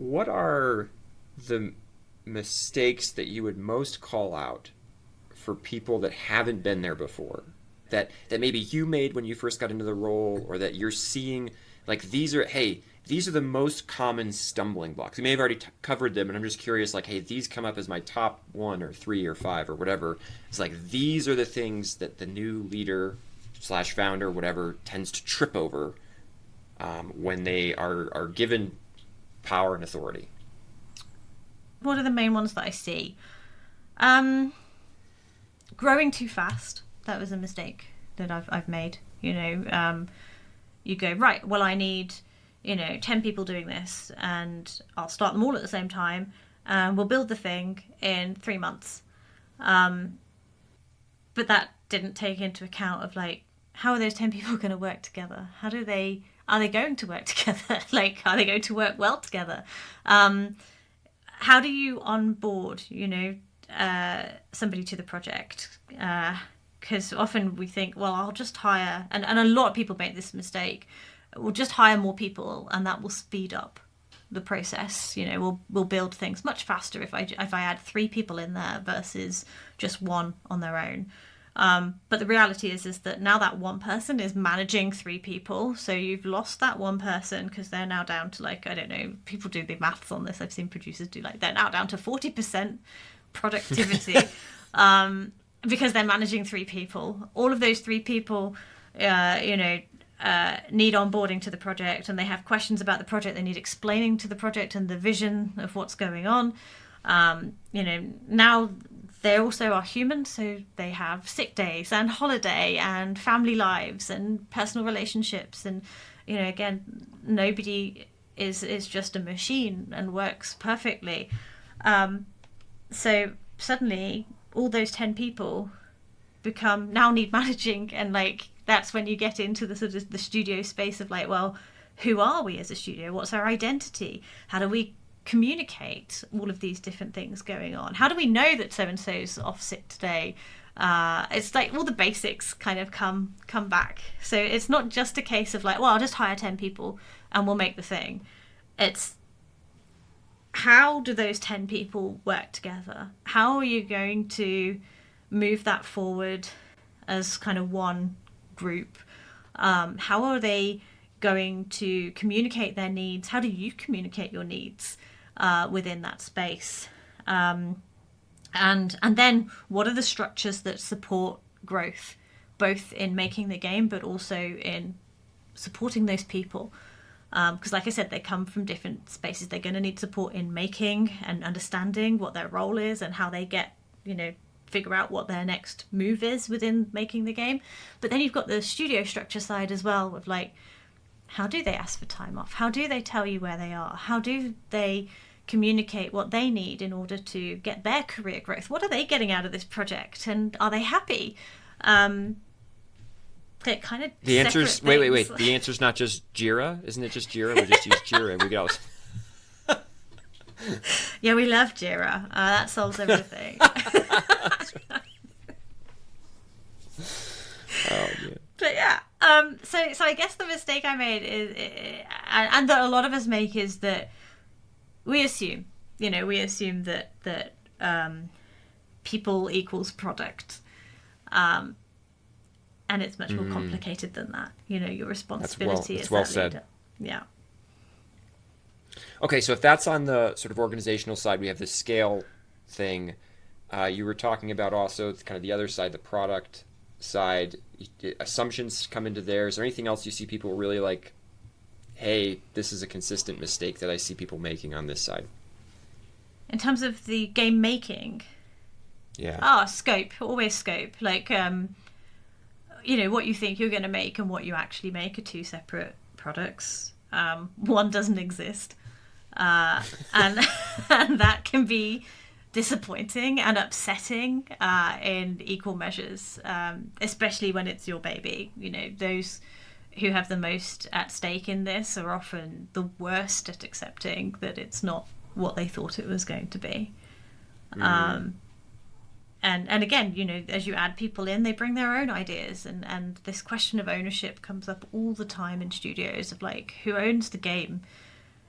what are the mistakes that you would most call out for people that haven't been there before, that maybe you made when you first got into the role, or that you're seeing, like, these are the most common stumbling blocks? We may have already covered them, and I'm just curious, like, hey, these come up as my top 1 or 3 or 5 or whatever. It's like, these are the things that the new leader slash founder, whatever, tends to trip over when they are given power and authority. What are the main ones that I see? Growing too fast. That was a mistake that I've made. You go, right, well, I need 10 people doing this, and I'll start them all at the same time, and we'll build the thing in 3 months. But that didn't take into account of, like, how are those 10 people going to work together? Are they going to work together? Like, are they going to work well together? How do you onboard, somebody to the project? Because often we think, well, I'll just hire, and a lot of people make this mistake. We'll just hire more people, and that will speed up the process. We'll build things much faster if I add 3 people in there versus just 1 on their own. But the reality is that now that 1 person is managing 3 people, so you've lost that 1 person because they're now down to, like, I don't know, people do the maths on this. I've seen producers do, like, they're now down to 40% productivity because they're managing 3 people. All of those 3 people, need onboarding to the project, and they have questions about the project. They need explaining to the project and the vision of what's going on. Now they also are human, so they have sick days and holiday and family lives and personal relationships, and again, nobody is just a machine and works perfectly. So suddenly all those 10 people now need managing, and, like, that's when you get into the sort of the studio space of, like, well, who are we as a studio? What's our identity? How do we communicate all of these different things going on? How do we know that so-and-so's off sick today? It's like all the basics kind of come back. So it's not just a case of, like, well, I'll just hire 10 people and we'll make the thing. It's, how do those 10 people work together? How are you going to move that forward as kind of one group? How are they going to communicate their needs? How do you communicate your needs within that space? And then what are the structures that support growth, both in making the game but also in supporting those people? Because, like I said, they come from different spaces. They're going to need support in making and understanding what their role is and how they get, figure out what their next move is within making the game. But then you've got the studio structure side as well, of, like, how do they ask for time off? How do they tell you where they are? How do they communicate what they need in order to get their career growth? What are they getting out of this project, and are they happy? They're kind of the answer's separate wait. things. The answer's not just Jira, isn't it? Just Jira. We just use Jira. We go. Yeah, we love Jira. That solves everything. Oh yeah. But yeah, so I guess the mistake I made is, and that a lot of us make, is that we assume that people equals product, and it's much more complicated than that. Your responsibility that's is well that said. leader. Yeah. Okay, so if that's on the sort of organizational side, we have the scale thing. You were talking about also kind of the other side, the product side. Assumptions come into there. Is there anything else you see people really, like, hey, this is a consistent mistake that I see people making on this side? In terms of the game making, yeah. Scope, always scope. Like, what you think you're going to make and what you actually make are 2 separate products. One doesn't exist. And and that can be disappointing and upsetting in equal measures, especially when it's your baby. Those who have the most at stake in this are often the worst at accepting that it's not what they thought it was going to be. And again, as you add people in, they bring their own ideas, and this question of ownership comes up all the time in studios of, like, who owns the game?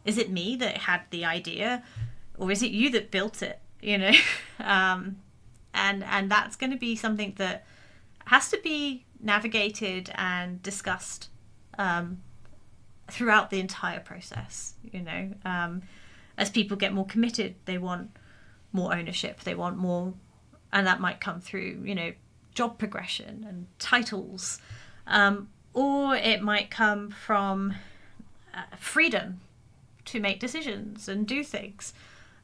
is it me that had the idea, or is it you that built it? You know, and that's going to be something that has to be navigated and discussed throughout the entire process. You know, as people get more committed, they want more ownership, they want more, and that might come through, you know, job progression and titles, or it might come from freedom to make decisions and do things,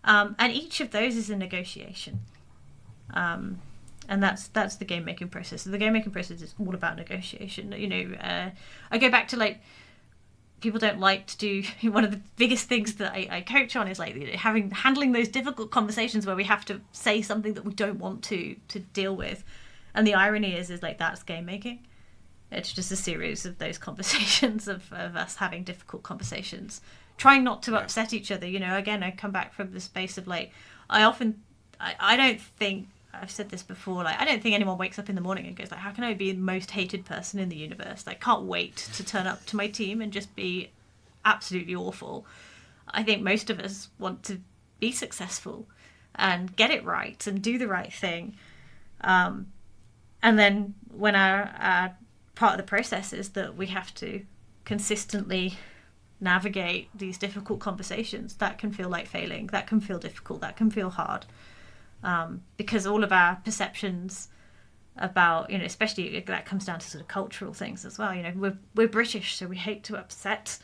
and each of those is a negotiation, and that's the game making process. The game making process is all about negotiation. You know, I go back to, like, people don't like to do, one of the biggest things that I coach on is, like, you know, handling those difficult conversations where we have to say something that we don't want to deal with. And the irony is like, that's game making. It's just a series of those conversations of us having difficult conversations, trying not to upset each other. You know, again, I come back from the space of, like, I don't think, I've said this before, like, I don't think anyone wakes up in the morning and goes, like, how can I be the most hated person in the universe? Like, can't wait to turn up to my team and just be absolutely awful. I think most of us want to be successful and get it right and do the right thing. And then when our part of the process is that we have to consistently navigate these difficult conversations, that can feel like failing, that can feel difficult, that can feel hard. Because all of our perceptions about, you know, especially that comes down to sort of cultural things as well. You know, we're British, so we hate to upset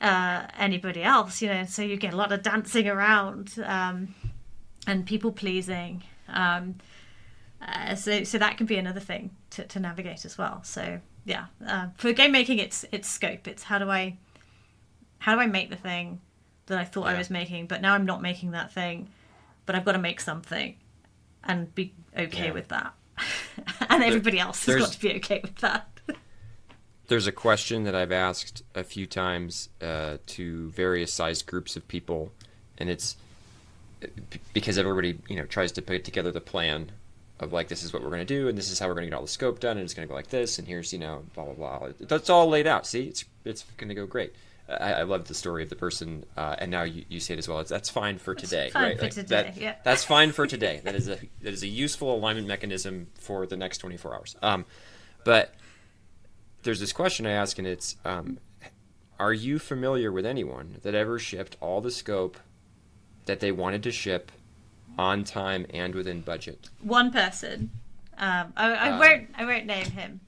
anybody else, you know, so you get a lot of dancing around and people pleasing. So that can be another thing to navigate as well. So yeah, for game making, it's scope. It's how do I make the thing that I thought I was making, but now I'm not making that thing, but I've got to make something and be okay with that. And everybody else has got to be okay with that. There's a question that I've asked a few times to various sized groups of people, and it's because everybody, you know, tries to put together the plan of, like, this is what we're going to do, and this is how we're going to get all the scope done, and it's going to go like this, and here's, you know, blah, blah, blah. That's all laid out. See, it's going to go great. I love the story of the person, and now you say it as well. That's fine for today, right? For today, yeah. That's fine for today. That is a useful alignment mechanism for the next 24 hours. But there's this question I ask, and it's, are you familiar with anyone that ever shipped all the scope that they wanted to ship on time and within budget? One person. I won't name him.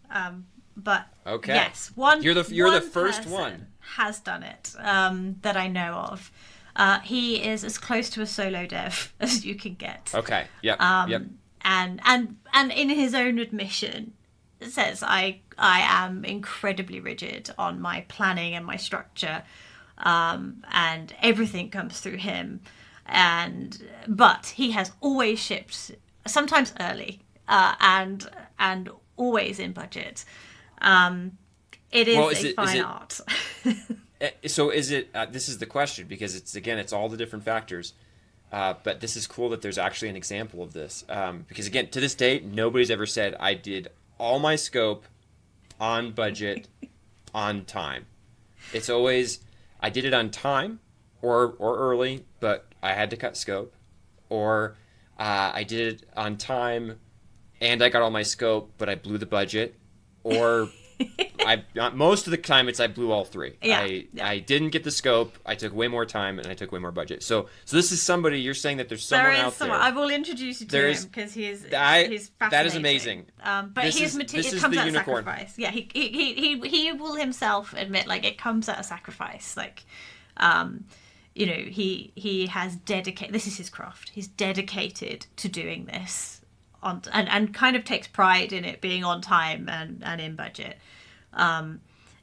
But okay. Yes, you're the first one has done it that I know of. He is as close to a solo dev as you can get. Okay. Yep. Yep. And in his own admission, says I am incredibly rigid on my planning and my structure, and everything comes through him. But he has always shipped, sometimes early, and always in budget. It is a fine art. So is it? This is the question, because it's all the different factors. But this is cool that there's actually an example of this, because again, to this date, nobody's ever said I did all my scope on budget, on time. It's always I did it on time or early, but I had to cut scope, or I did it on time and I got all my scope, but I blew the budget, or most of the time it's I blew all three. I didn't get the scope, I took way more time, and I took way more budget. So this is somebody, you're saying that there's someone out there. I will introduce you to him, because he's fascinating. That is amazing. But it comes at a sacrifice. Yeah, he will himself admit, like, it comes at a sacrifice. Like, you know, he has dedicated. This is his craft. He's dedicated to doing this and kind of takes pride in it being on time and in budget.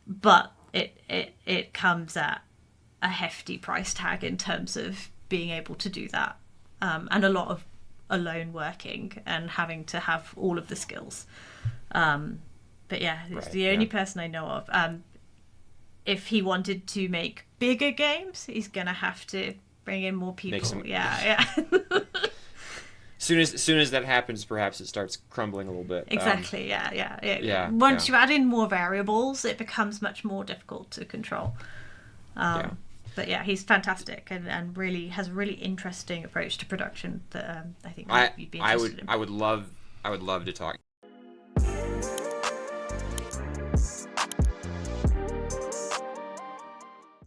But it comes at a hefty price tag in terms of being able to do that, and a lot of alone working and having to have all of the skills. But yeah, it's the only person I know of. If he wanted to make bigger games, he's gonna have to bring in more people. Yeah. Soon as that happens, perhaps it starts crumbling a little bit. Exactly. Yeah. Once you add in more variables, it becomes much more difficult to control. But yeah, he's fantastic and really has a really interesting approach to production that I think I you'd be I interested would in. I would love I would love to talk